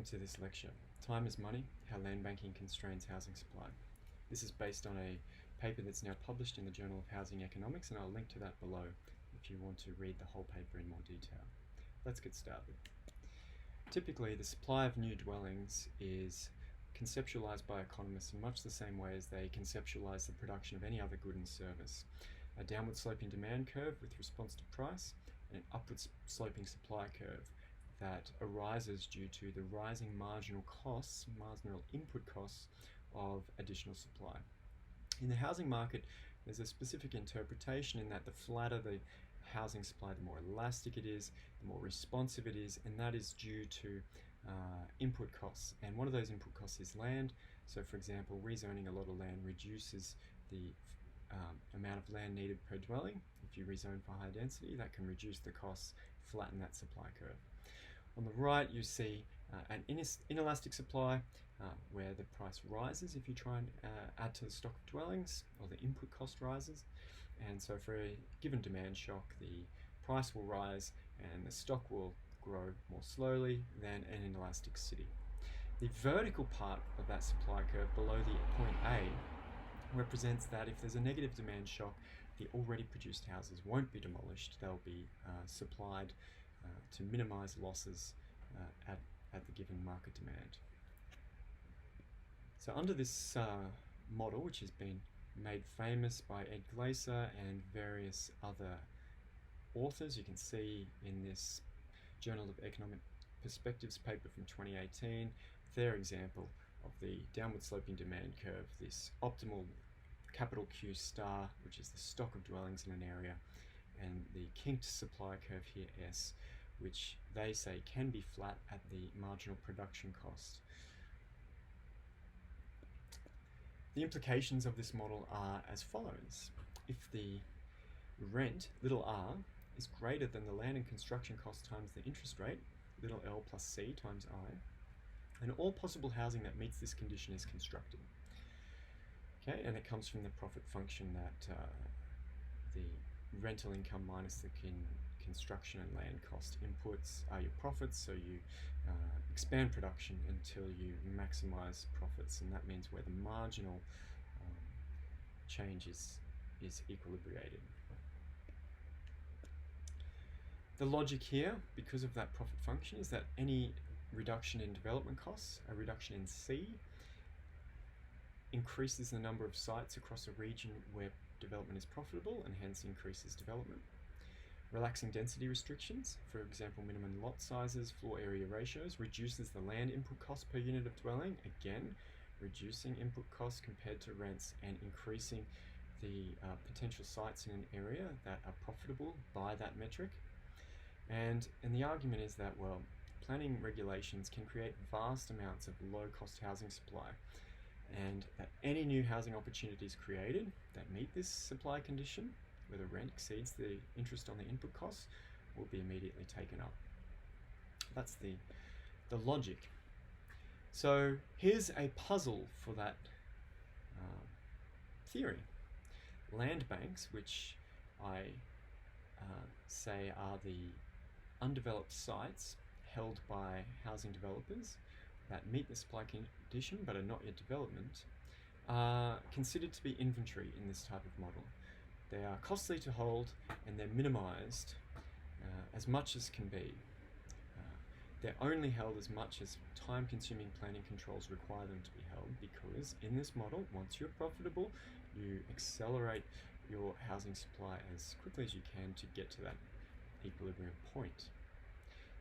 to this lecture, Time is Money, How Land Banking Constrains Housing Supply. This is based on a paper that's now published in the Journal of Housing Economics, and I'll link to that below if you want to read the whole paper in more detail. Let's get started. Typically, the supply of new dwellings is conceptualized by economists in much the same way as they conceptualize the production of any other good and service. A downward sloping demand curve with response to price, and an upward sloping supply curve that arises due to the rising marginal costs, marginal input costs of additional supply. In the housing market, there's a specific interpretation in that the flatter the housing supply, the more elastic it is, the more responsive it is, and that is due to input costs. And one of those input costs is land. So for example, rezoning a lot of land reduces the amount of land needed per dwelling. If you rezone for high density, that can reduce the costs, flatten that supply curve. On the right, you see an inelastic supply where the price rises if you try and add to the stock of dwellings, or the input cost rises. And so for a given demand shock, the price will rise and the stock will grow more slowly than an inelastic city. The vertical part of that supply curve below the point A represents that if there's a negative demand shock, the already produced houses won't be demolished. They'll be supplied to minimize losses at the given market demand. So under this model, which has been made famous by Ed Glaser and various other authors, you can see in this Journal of Economic Perspectives paper from 2018, their example of the downward sloping demand curve, this optimal capital Q star, which is the stock of dwellings in an area, and the kinked supply curve here, S, which they say can be flat at the marginal production cost. The implications of this model are as follows. If the rent, little r, is greater than the land and construction cost times the interest rate, little l plus c times I, and all possible housing that meets this condition is constructed. Okay, and it comes from the profit function that the rental income minus the construction and land cost inputs are your profits, so you expand production until you maximize profits, and that means where the marginal change is equilibrated. The logic here, because of that profit function, is that any reduction in development costs, a reduction in C, increases the number of sites across a region where development is profitable and hence increases development. Relaxing density restrictions, for example minimum lot sizes, floor area ratios, reduces the land input cost per unit of dwelling, again reducing input costs compared to rents and increasing the potential sites in an area that are profitable by that metric. And the argument is that, well, planning regulations can create vast amounts of low-cost housing supply, and that any new housing opportunities created that meet this supply condition, where the rent exceeds the interest on the input costs, will be immediately taken up. That's the logic. So here's a puzzle for that theory. Land banks, which I say are the undeveloped sites held by housing developers that meet the supply condition but are not yet development, are considered to be inventory in this type of model. They are costly to hold and they're minimized as much as can be. They're only held as much as time-consuming planning controls require them to be held, because in this model, once you're profitable, you accelerate your housing supply as quickly as you can to get to that equilibrium point.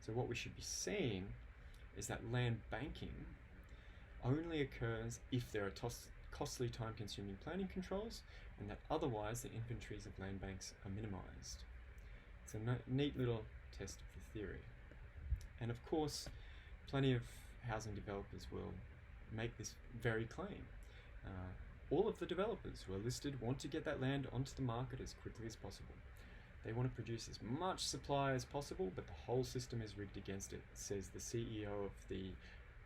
So what we should be seeing is that land banking only occurs if there are costly time-consuming planning controls, and that otherwise the inventories of land banks are minimized. It's a neat little test of the theory. And of course, plenty of housing developers will make this very claim. All of the developers who are listed want to get that land onto the market as quickly as possible. They want to produce as much supply as possible, but the whole system is rigged against it, says the CEO of the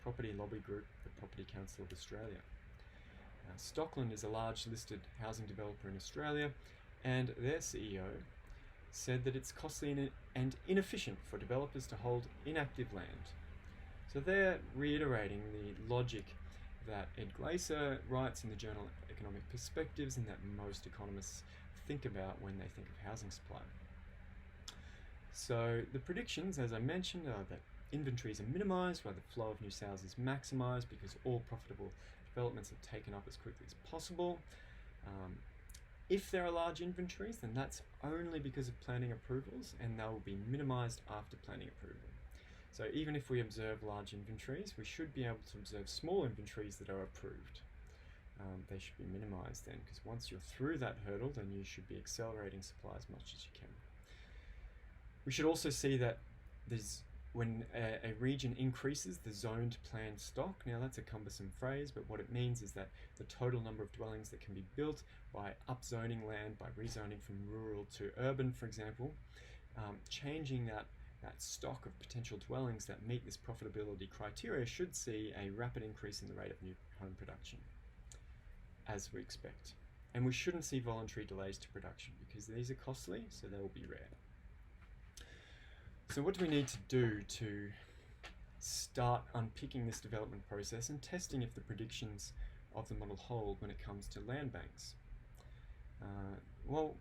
property lobby group, the Property Council of Australia. Stockland is a large listed housing developer in Australia, and their CEO said that it's costly and inefficient for developers to hold inactive land. So they're reiterating the logic that Ed Glaser writes in the journal Economic Perspectives and that most economists think about when they think of housing supply. So the predictions, as I mentioned, are that inventories are minimised while the flow of new sales is maximised because all profitable developments are taken up as quickly as possible. If there are large inventories, then that's only because of planning approvals, and they will be minimised after planning approval. So even if we observe large inventories, we should be able to observe small inventories that are approved. They should be minimised then, because once you're through that hurdle, then you should be accelerating supply as much as you can. We should also see that when a region increases the zoned planned stock, now that's a cumbersome phrase, but what it means is that the total number of dwellings that can be built by upzoning land, by rezoning from rural to urban, for example, changing that stock of potential dwellings that meet this profitability criteria should see a rapid increase in the rate of new home production, as we expect. And we shouldn't see voluntary delays to production because these are costly, so they will be rare. So what do we need to do to start unpicking this development process and testing if the predictions of the model hold when it comes to land banks? Well,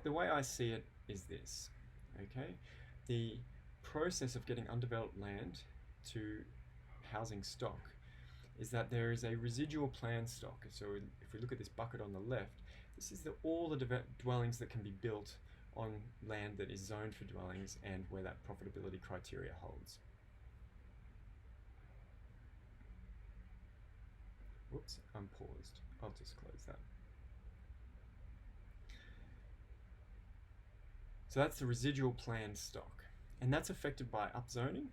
the way I see it is this, okay? The process of getting undeveloped land to housing stock is that there is a residual planned stock. So if we look at this bucket on the left, this is all the dwellings that can be built on land that is zoned for dwellings and where that profitability criteria holds. Whoops, I'm paused. I'll just close that. So that's the residual planned stock. And that's affected by upzoning.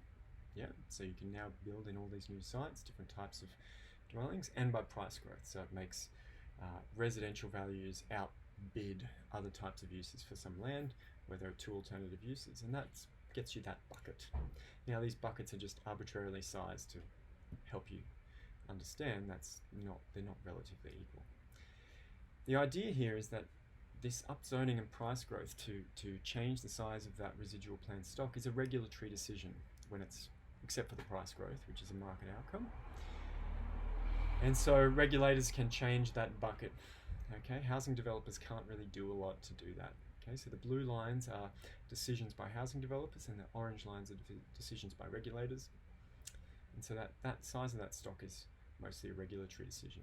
Yeah, so you can now build in all these new sites, different types of dwellings, and by price growth. So it makes residential values outbid other types of uses for some land where there are two alternative uses, and that gets you that bucket. Now these buckets are just arbitrarily sized to help you understand they're not relatively equal. The idea here is that this upzoning and price growth to change the size of that residual planned stock is a regulatory decision when it's, except for the price growth, which is a market outcome. And so regulators can change that bucket. Okay, housing developers can't really do a lot to do that. Okay, so the blue lines are decisions by housing developers and the orange lines are decisions by regulators. And so that size of that stock is mostly a regulatory decision.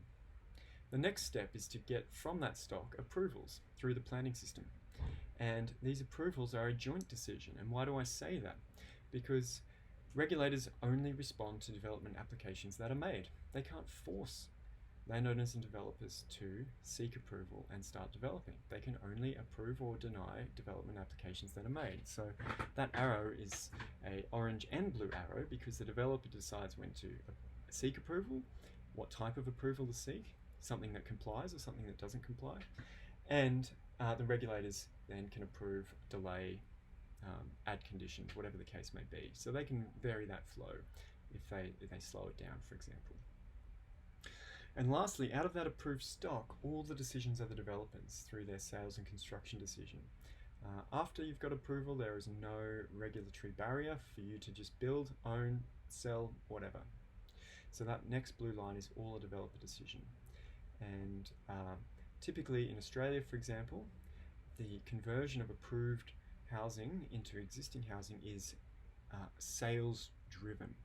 The next step is to get from that stock approvals through the planning system. And these approvals are a joint decision. And why do I say that? Because regulators only respond to development applications that are made. They can't force landowners and developers to seek approval and start developing. They can only approve or deny development applications that are made. So that arrow is an orange and blue arrow because the developer decides when to seek approval, what type of approval to seek, something that complies or something that doesn't comply, and the regulators then can approve, delay, add conditions, whatever the case may be. So they can vary that flow if they slow it down, for example. And lastly, out of that approved stock, all the decisions are the developers through their sales and construction decision. After you've got approval, there is no regulatory barrier for you to just build, own, sell, whatever. So that next blue line is all a developer decision. And typically in Australia, for example, the conversion of approved housing into existing housing is sales driven.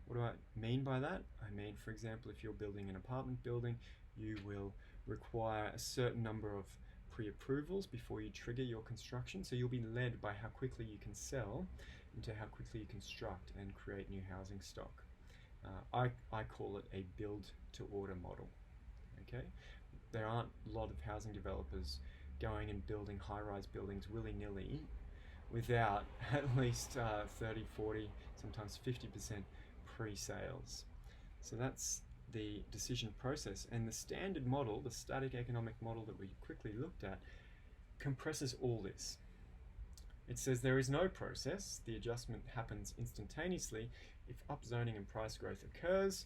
What do I mean by that? I mean, for example, if you're building an apartment building, you will require a certain number of pre-approvals before you trigger your construction. So you'll be led by how quickly you can sell into how quickly you construct and create new housing stock. I call it a build to order model. Okay, there aren't a lot of housing developers going and building high-rise buildings willy-nilly without at least 30, 40, sometimes 50% pre-sales. So that's the decision process, and the standard model, the static economic model that we quickly looked at, compresses all this. It says there is no process, the adjustment happens instantaneously. If upzoning and price growth occurs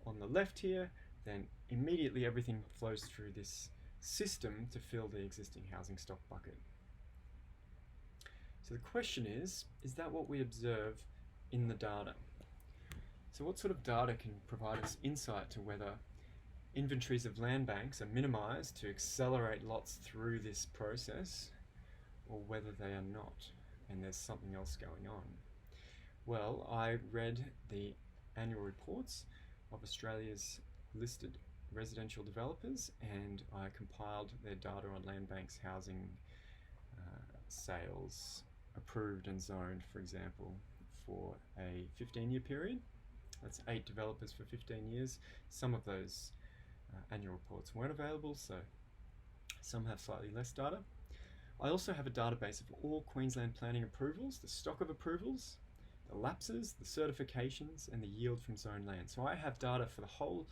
on the left here, then immediately everything flows through this system to fill the existing housing stock bucket. So the question is that what we observe in the data? So what sort of data can provide us insight to whether inventories of land banks are minimised to accelerate lots through this process, or whether they are not and there's something else going on? Well, I read the annual reports of Australia's listed residential developers, and I compiled their data on land banks housing sales approved and zoned, for example, for a 15-year period. That's 8 developers for 15 years. Some of those annual reports weren't available, so some have slightly less data. I also have a database of all Queensland planning approvals, the stock of approvals, the lapses, the certifications, and the yield from zoned land. So I have data for the whole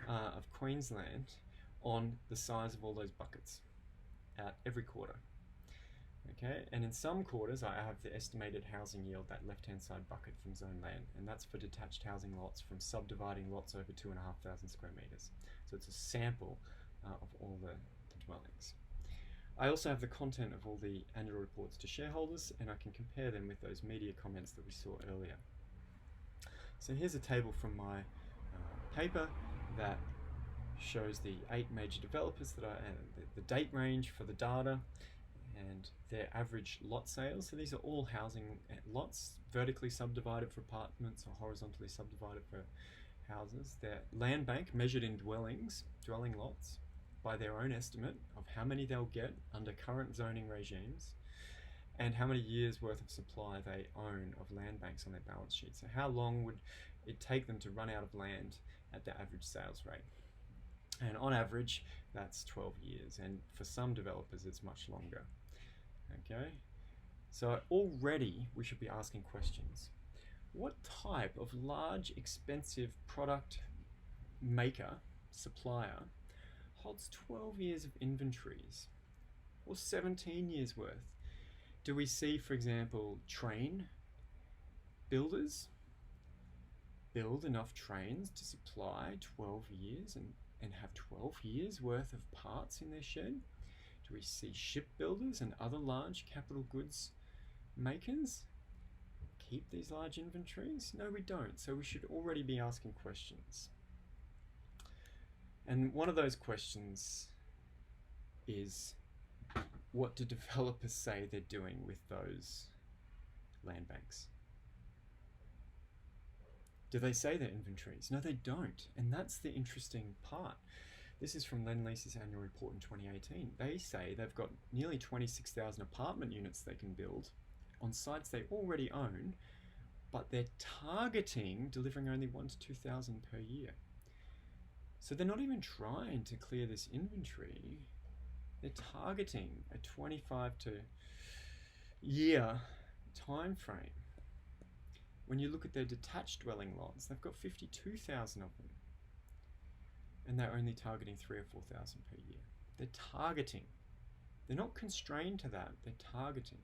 of Queensland on the size of all those buckets at every quarter. Okay, and in some quarters I have the estimated housing yield, that left-hand side bucket from zoned land, and that's for detached housing lots from subdividing lots over 2,500 square metres. So it's a sample of all the dwellings. I also have the content of all the annual reports to shareholders, and I can compare them with those media comments that we saw earlier. So here's a table from my paper that shows the 8 major developers that the date range for the data and their average lot sales. So these are all housing lots, vertically subdivided for apartments or horizontally subdivided for houses. Their land bank measured in dwelling lots by their own estimate of how many they'll get under current zoning regimes and how many years worth of supply they own of land banks on their balance sheet. So how long would it take them to run out of land at the average sales rate? And on average, that's 12 years, and for some developers it's much longer. Okay, so already we should be asking questions. What type of large, expensive product maker, supplier, holds 12 years of inventories, or 17 years worth? Do we see, for example, train builders build enough trains to supply 12 years and have 12 years worth of parts in their shed? Do we see shipbuilders and other large capital goods makers keep these large inventories? No, we don't. So we should already be asking questions. And one of those questions is, what do developers say they're doing with those land banks? Do they say their inventories? No, they don't. And that's the interesting part. This is from Lendlease's annual report in 2018. They say they've got nearly 26,000 apartment units they can build on sites they already own, but they're targeting delivering only 1,000 to 2,000 per year. So they're not even trying to clear this inventory. They're targeting a 25 to year time frame. When you look at their detached dwelling lots, they've got 52,000 of them, and they're only targeting 3,000 or 4,000 per year. They're targeting. They're not constrained to that, they're targeting.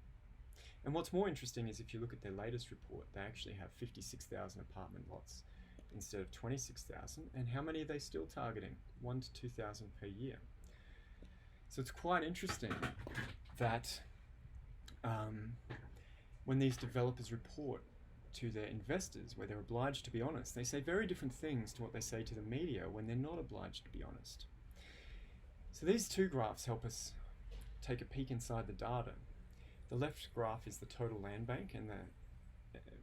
And what's more interesting is if you look at their latest report, they actually have 56,000 apartment lots instead of 26,000. And how many are they still targeting? 1,000 to 2,000 per year. So it's quite interesting that when these developers report to their investors, where they're obliged to be honest, they say very different things to what they say to the media when they're not obliged to be honest. So these two graphs help us take a peek inside the data. The left graph is the total land bank and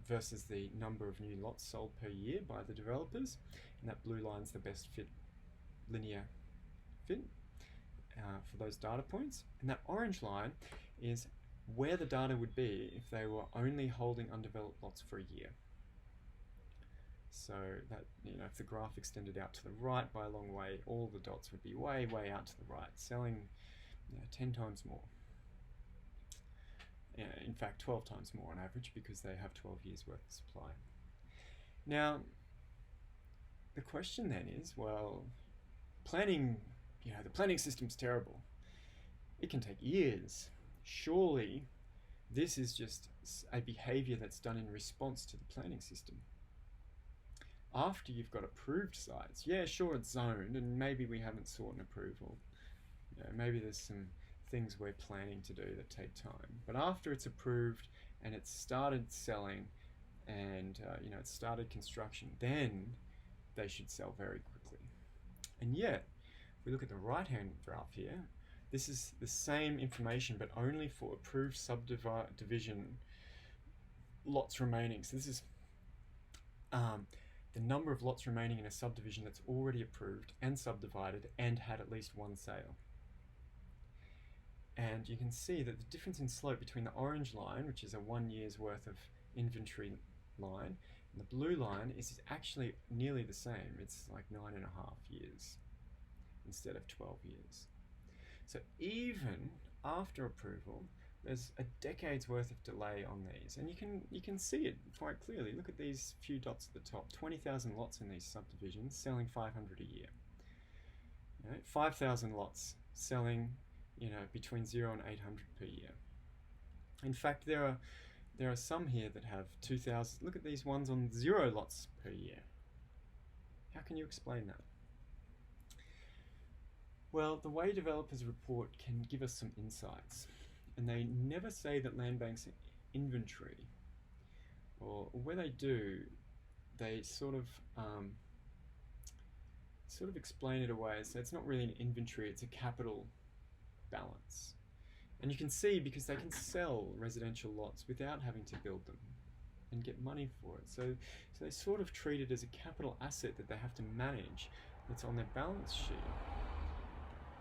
versus the number of new lots sold per year by the developers, and that blue line's the best fit linear fit for those data points, and that orange line is where the data would be if they were only holding undeveloped lots for a year. So that, if the graph extended out to the right by a long way, all the dots would be way, way out to the right, selling 10 times more. In fact, 12 times more on average, because they have 12 years worth of supply. Now, the question then is, well, planning, the planning system's terrible. It can take years. Surely this is just a behaviour that's done in response to the planning system. After you've got approved sites, yeah, sure, it's zoned, and maybe we haven't sought an approval. Maybe there's some things we're planning to do that take time. But after it's approved and it's started selling, and it started construction, then they should sell very quickly. And yet, if we look at the right-hand graph here, this is the same information, but only for approved subdivision lots remaining. So this is the number of lots remaining in a subdivision that's already approved and subdivided and had at least one sale. And you can see that the difference in slope between the orange line, which is a 1 year's worth of inventory line, and the blue line is actually nearly the same. It's like 9.5 years instead of 12 years. So even after approval, there's a decade's worth of delay on these, and you can see it quite clearly. Look at these few dots at the top. 20,000 lots in these subdivisions, selling 500 a year. 5,000 lots selling, between 0 and 800 per year. In fact, there are some here that have 2,000. Look at these ones on 0 lots per year. How can you explain that? Well, the way developers report can give us some insights. And they never say that land banks inventory, or where they do, they sort of explain it away. So it's not really an inventory; it's a capital balance. And you can see, because they can sell residential lots without having to build them and get money for it. So they sort of treat it as a capital asset that they have to manage. That's on their balance sheet.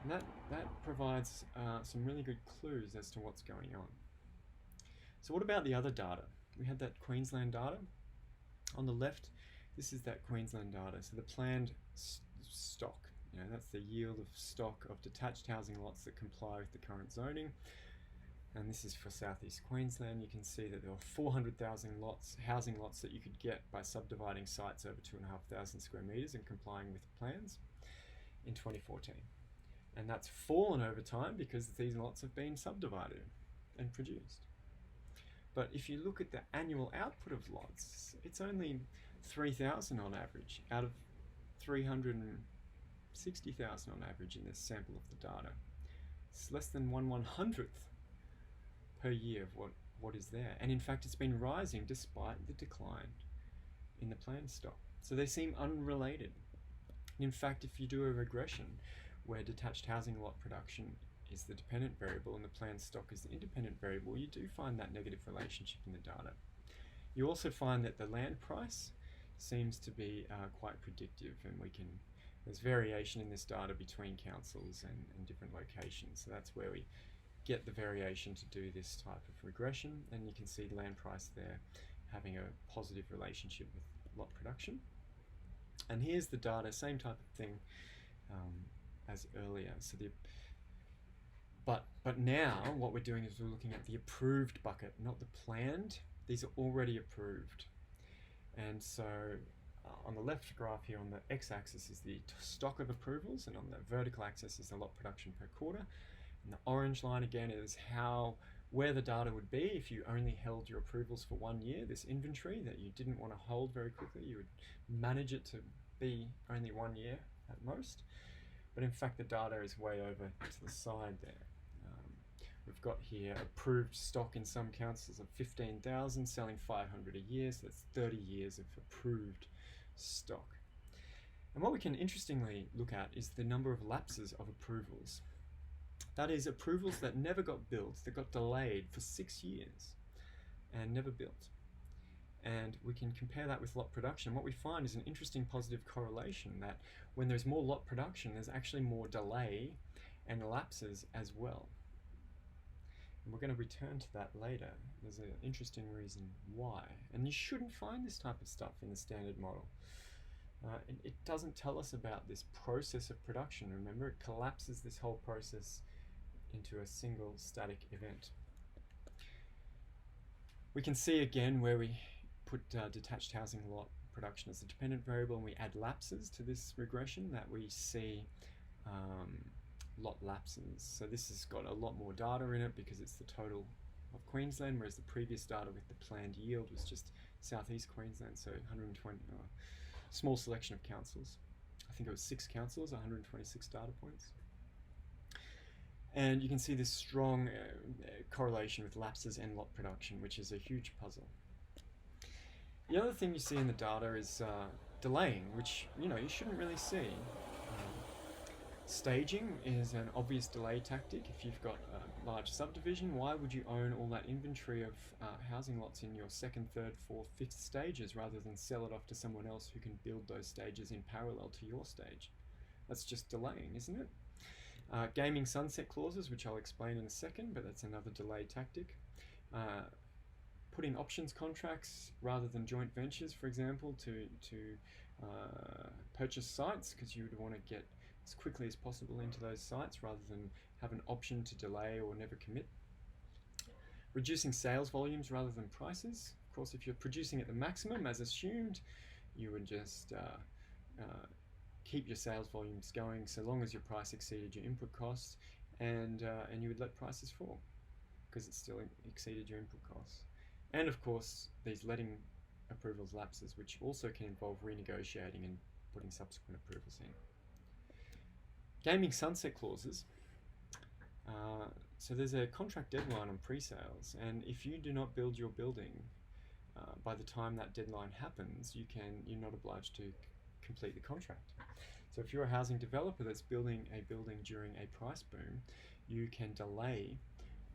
And that provides some really good clues as to what's going on. So what about the other data? We had that Queensland data. On the left, this is that Queensland data. So the planned stock, that's the yield of stock of detached housing lots that comply with the current zoning. And this is for southeast Queensland. You can see that there were 400,000 housing lots that you could get by subdividing sites over 2,500 square metres and complying with the plans in 2014. And that's fallen over time because these lots have been subdivided and produced. But if you look at the annual output of lots, it's only 3,000 on average out of 360,000 on average in this sample of the data. It's less than 1/100th per year of what is there. And in fact, it's been rising despite the decline in the planned stock. So they seem unrelated. And in fact, if you do a regression where detached housing lot production is the dependent variable and the planned stock is the independent variable, you do find that negative relationship in the data. You also find that the land price seems to be quite predictive, and there's variation in this data between councils and different locations. So that's where we get the variation to do this type of regression, and you can see the land price there having a positive relationship with lot production. And here's the data, same type of thing as earlier. So but now what we're doing is we're looking at the approved bucket, not the planned. These are already approved. And so on the left graph here, on the x-axis is the stock of approvals, and on the vertical axis is the lot production per quarter. And the orange line again is where the data would be if you only held your approvals for 1 year, this inventory that you didn't want to hold very quickly. You would manage it to be only 1 year at most. But in fact, the data is way over to the side there. We've got here approved stock in some councils of 15,000, selling 500 a year, so that's 30 years of approved stock. And what we can interestingly look at is the number of lapses of approvals. That is, approvals that never got built, that got delayed for 6 years and never built. And we can compare that with lot production. What we find is an interesting positive correlation that when there's more lot production, there's actually more delay and lapses as well. And we're going to return to that later. There's an interesting reason why. And you shouldn't find this type of stuff in the standard model. It doesn't tell us about this process of production. Remember, it collapses this whole process into a single static event. We can see again where we put detached housing lot production as a dependent variable, and we add lapses to this regression, that we see lot lapses. So this has got a lot more data in it because it's the total of Queensland, whereas the previous data with the planned yield was just southeast Queensland, so 120, small selection of councils. I think it was 6 councils, 126 data points. And you can see this strong correlation with lapses and lot production, which is a huge puzzle. The other thing you see in the data is delaying, which you shouldn't really see. Staging is an obvious delay tactic. If you've got a large subdivision, why would you own all that inventory of housing lots in your second, third, fourth, fifth stages rather than sell it off to someone else who can build those stages in parallel to your stage? That's just delaying, isn't it? Gaming sunset clauses, which I'll explain in a second, but that's another delay tactic. Putting options contracts rather than joint ventures, for example, to purchase sites, because you would want to get as quickly as possible into those sites rather than have an option to delay or never commit. Reducing sales volumes rather than prices. Of course, if you're producing at the maximum as assumed, you would just keep your sales volumes going so long as your price exceeded your input costs, and you would let prices fall because it still exceeded your input costs. And of course, these letting approvals lapses, which also can involve renegotiating and putting subsequent approvals in. Gaming sunset clauses. So there's a contract deadline on pre-sales, and if you do not build your building by the time that deadline happens, you're not obliged to complete the contract. So if you're a housing developer that's building a building during a price boom, you can delay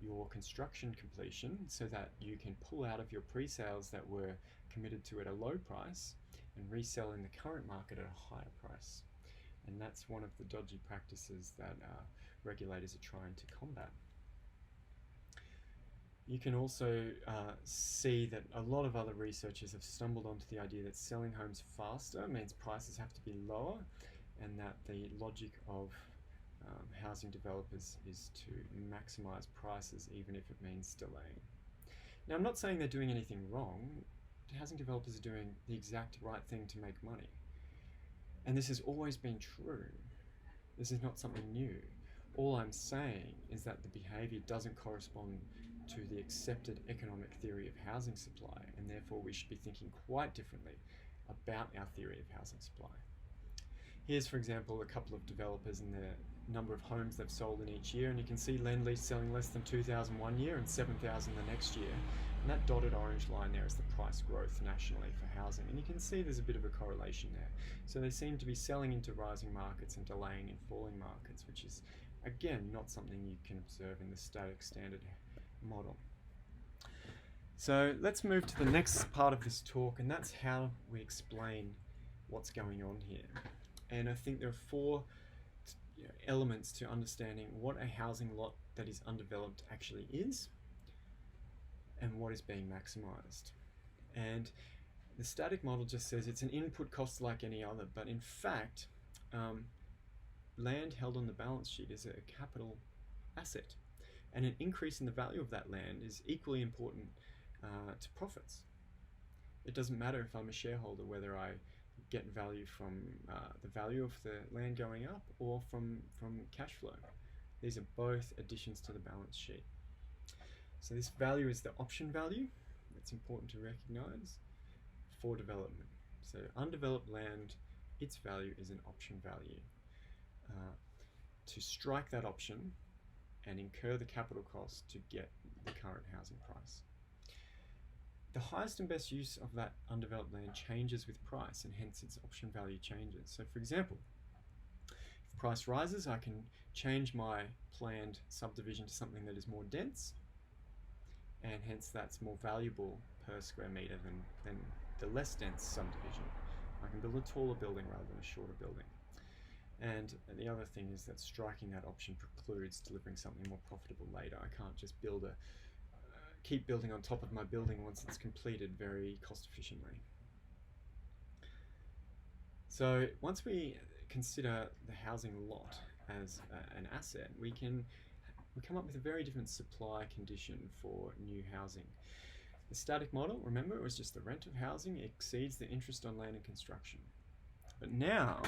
your construction completion so that you can pull out of your pre-sales that were committed to at a low price and resell in the current market at a higher price. And that's one of the dodgy practices that regulators are trying to combat. You can also see that a lot of other researchers have stumbled onto the idea that selling homes faster means prices have to be lower, and that the logic of housing developers is to maximize prices even if it means delaying. Now, I'm not saying they're doing anything wrong. Housing developers are doing the exact right thing to make money. And this has always been true. This is not something new. All I'm saying is that the behaviour doesn't correspond to the accepted economic theory of housing supply, and therefore we should be thinking quite differently about our theory of housing supply. Here's, for example, a couple of developers and the number of homes they've sold in each year, and you can see Lend-Lease selling less than 2,000 one year and 7,000 the next year. And that dotted orange line there is the price growth nationally for housing, and you can see there's a bit of a correlation there. So they seem to be selling into rising markets and delaying in falling markets, which is, again, not something you can observe in the static standard model. So let's move to the next part of this talk, and that's how we explain what's going on here. And I think there are four elements to understanding what a housing lot that is undeveloped actually is and what is being maximized. And the static model just says it's an input cost like any other, but in fact, land held on the balance sheet is a capital asset, and an increase in the value of that land is equally important to profits. It doesn't matter if I'm a shareholder whether I get value from the value of the land going up or from cash flow. These are both additions to the balance sheet. So this value is the option value. It's important to recognize for development. So undeveloped land, its value is an option value. To strike that option and incur the capital cost to get the current housing price. The highest and best use of that undeveloped land changes with price, and hence its option value changes. So for example, if price rises, I can change my planned subdivision to something that is more dense, and hence that's more valuable per square meter than the less dense subdivision. I can build a taller building rather than a shorter building. And the other thing is that striking that option precludes delivering something more profitable later. I can't just keep building on top of my building once it's completed very cost efficiently. So once we consider the housing lot as an asset, we come up with a very different supply condition for new housing. The static model, remember, it was just the rent of housing exceeds the interest on land and construction. But now,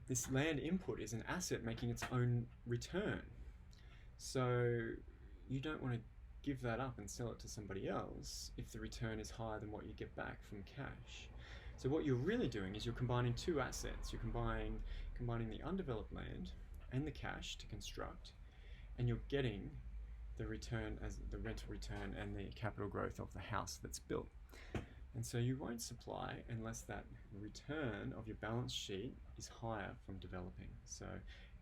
this land input is an asset making its own return. So you don't want to give that up and sell it to somebody else if the return is higher than what you get back from cash. So what you're really doing is you're combining two assets. You're combining the undeveloped land and the cash to construct, and you're getting the return as the rental return and the capital growth of the house that's built. And so you won't supply unless that return of your balance sheet is higher from developing. So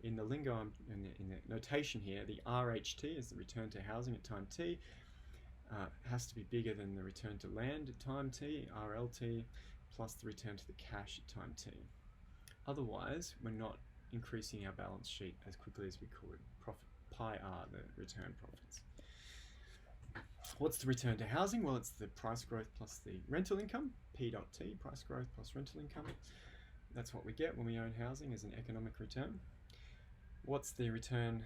in the lingo, in the notation here, the RHT is the return to housing at time t, has to be bigger than the return to land at time t, RLT, plus the return to the cash at time t. Otherwise, we're not increasing our balance sheet as quickly as we could. Pi r, the return profits. What's the return to housing? Well, it's the price growth plus the rental income, P dot T, price growth plus rental income. That's what we get when we own housing as an economic return. What's the return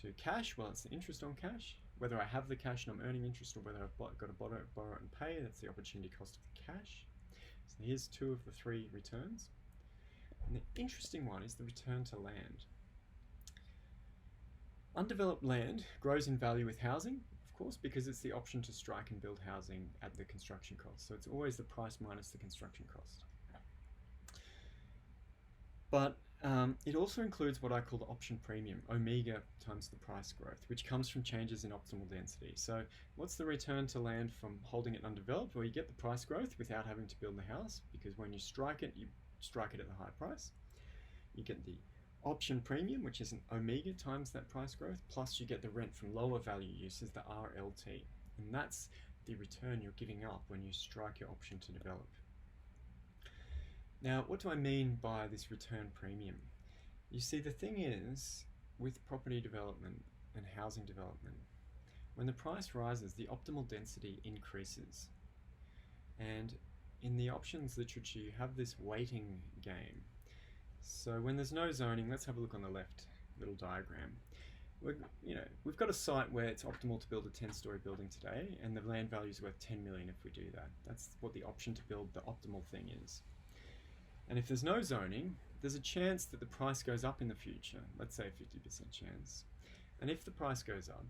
to cash? Well, it's the interest on cash. Whether I have the cash and I'm earning interest, or whether I've got to borrow it and pay, that's the opportunity cost of the cash. So here's two of the three returns. And the interesting one is the return to land. Undeveloped land grows in value with housing, of course, because it's the option to strike and build housing at the construction cost. So it's always the price minus the construction cost. But it also includes what I call the option premium, omega times the price growth, which comes from changes in optimal density. So what's the return to land from holding it undeveloped? Well, you get the price growth without having to build the house, because when you strike it at the high price. You get the option premium, which is an omega times that price growth, plus you get the rent from lower value uses, the RLT. And that's the return you're giving up when you strike your option to develop. Now, what do I mean by this return premium? You see, the thing is, with property development and housing development, when the price rises, the optimal density increases. And in the options literature, you have this weighting game. So when there's no zoning, let's have a look on the left little diagram. We've got a site where it's optimal to build a 10-story building today, and the land value is worth 10 million if we do that. That's what the option to build the optimal thing is. And if there's no zoning, there's a chance that the price goes up in the future. Let's say a 50% chance. And if the price goes up,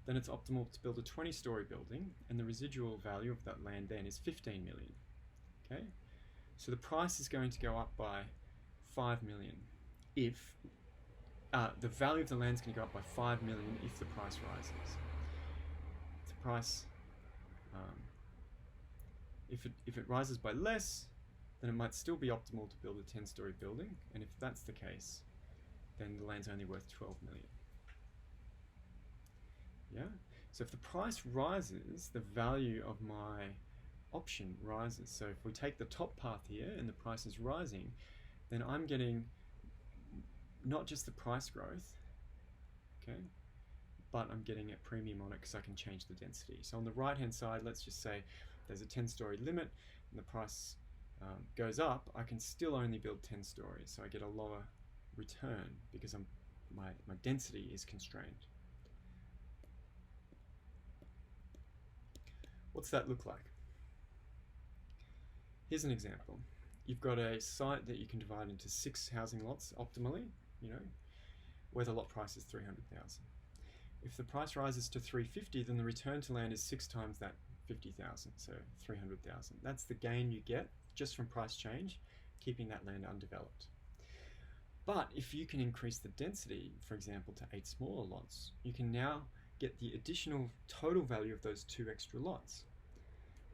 then it's optimal to build a 20-story building, and the residual value of that land then is 15 million. Okay? So the price is going to go up by 5 million if the value of the land is going to go up by 5 million if the price rises. If the price, if it rises by less, then it might still be optimal to build a 10-story building, and if that's the case, then the land's only worth 12 million. Yeah? So if the price rises, the value of my option rises. So if we take the top path here and the price is rising, then I'm getting not just the price growth, okay, but I'm getting a premium on it because I can change the density. So on the right hand side, let's just say there's a 10-story limit and the price goes up, I can still only build 10 stories, so I get a lower return because my density is constrained. What's that look like? Here's an example. You've got a site that you can divide into 6 housing lots optimally, where the lot price is 300,000. If the price rises to 350, then the return to land is 6 times that 50,000, so 300,000. That's the gain you get just from price change, keeping that land undeveloped. But if you can increase the density, for example, to 8 smaller lots, you can now get the additional total value of those 2 extra lots.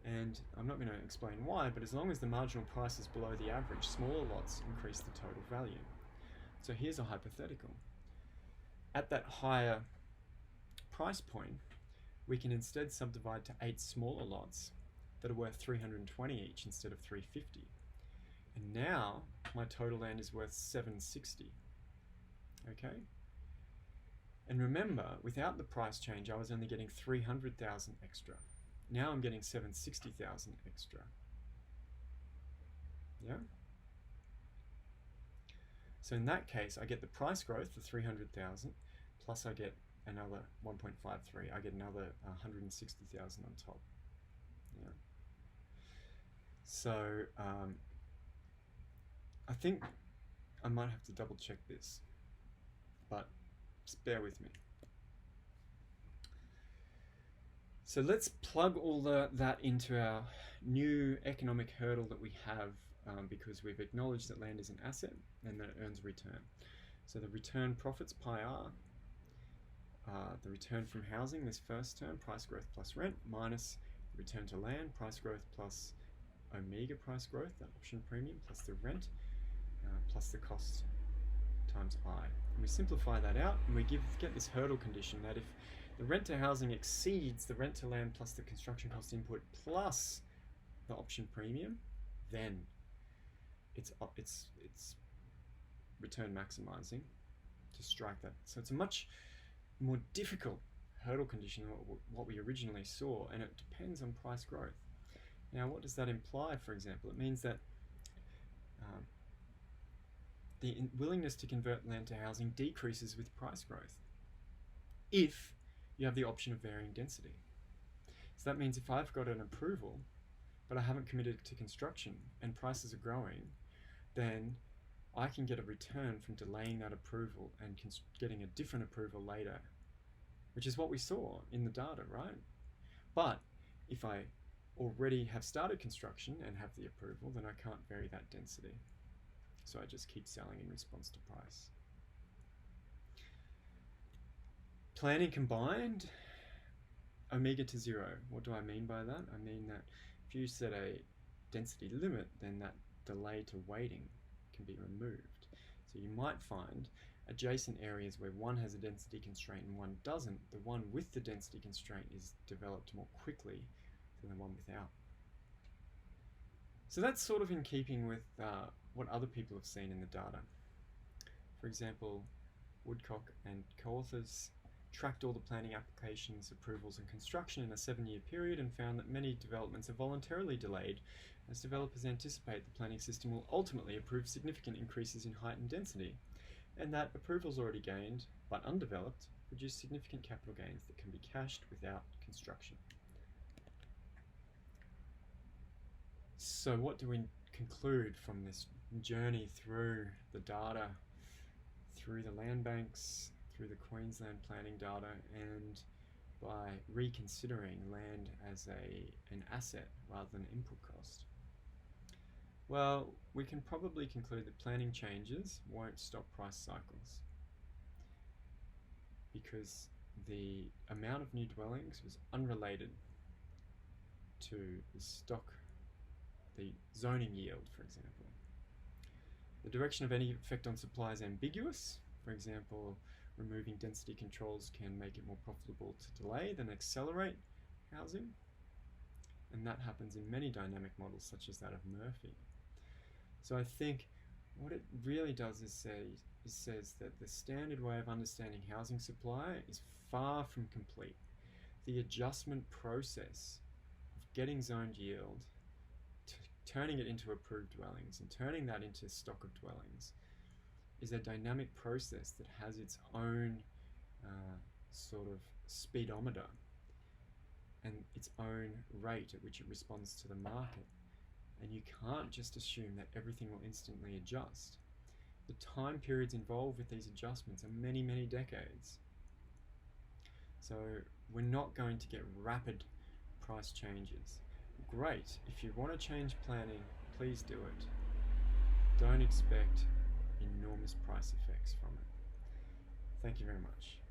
And I'm not going to explain why, but as long as the marginal price is below the average, smaller lots increase the total value. So here's a hypothetical. At that higher price point, we can instead subdivide to 8 smaller lots that are worth 320 each instead of 350. And now my total land is worth 760. Okay? And remember, without the price change, I was only getting 300,000 extra. Now I'm getting 760,000 extra. Yeah? So in that case, I get the price growth, the 300,000, plus I get another 1.53. I get another 160,000 on top. Yeah. So I think I might have to double check this, but just bear with me. So let's plug all that into our new economic hurdle that we have because we've acknowledged that land is an asset and that it earns return. So the return profits, pi r, the return from housing, this first term, price growth plus rent, minus the return to land, price growth plus omega price growth, that option premium, plus the rent, plus the cost times I. And we simplify that out, and we get this hurdle condition that if the rent to housing exceeds the rent to land plus the construction cost input plus the option premium, then it's return maximizing to strike that. So it's a much more difficult hurdle condition than what we originally saw, and it depends on price growth. Now, what does that imply, for example? It means that the willingness to convert land to housing decreases with price growth if you have the option of varying density. So that means if I've got an approval, but I haven't committed to construction and prices are growing, then I can get a return from delaying that approval and getting a different approval later, which is what we saw in the data, right? But if I already have started construction and have the approval, then I can't vary that density. So I just keep selling in response to price. Planning combined, omega to 0. What do I mean by that? I mean that if you set a density limit, then that delay to waiting can be removed. So you might find adjacent areas where one has a density constraint and one doesn't, the one with the density constraint is developed more quickly than the one without. So that's sort of in keeping with what other people have seen in the data. For example, Woodcock and co-authors tracked all the planning applications, approvals and construction in a 7-year period and found that many developments are voluntarily delayed as developers anticipate the planning system will ultimately approve significant increases in height and density, and that approvals already gained, but undeveloped, produce significant capital gains that can be cashed without construction. So what do we conclude from this journey through the data, through the land banks, through the Queensland planning data, and by reconsidering land as an asset rather than input cost? Well, we can probably conclude that planning changes won't stop price cycles, because the amount of new dwellings was unrelated to the zoning yield, for example. The direction of any effect on supply is ambiguous. For example, removing density controls can make it more profitable to delay than accelerate housing, and that happens in many dynamic models such as that of Murphy. So I think what it really does is says that the standard way of understanding housing supply is far from complete. The adjustment process of getting zoned yield, turning it into approved dwellings and turning that into stock of dwellings is a dynamic process that has its own sort of speedometer and its own rate at which it responds to the market. And you can't just assume that everything will instantly adjust. The time periods involved with these adjustments are many, many decades. So we're not going to get rapid price changes. Great, if you want to change planning, please do it. Don't expect enormous price effects from it. Thank you very much.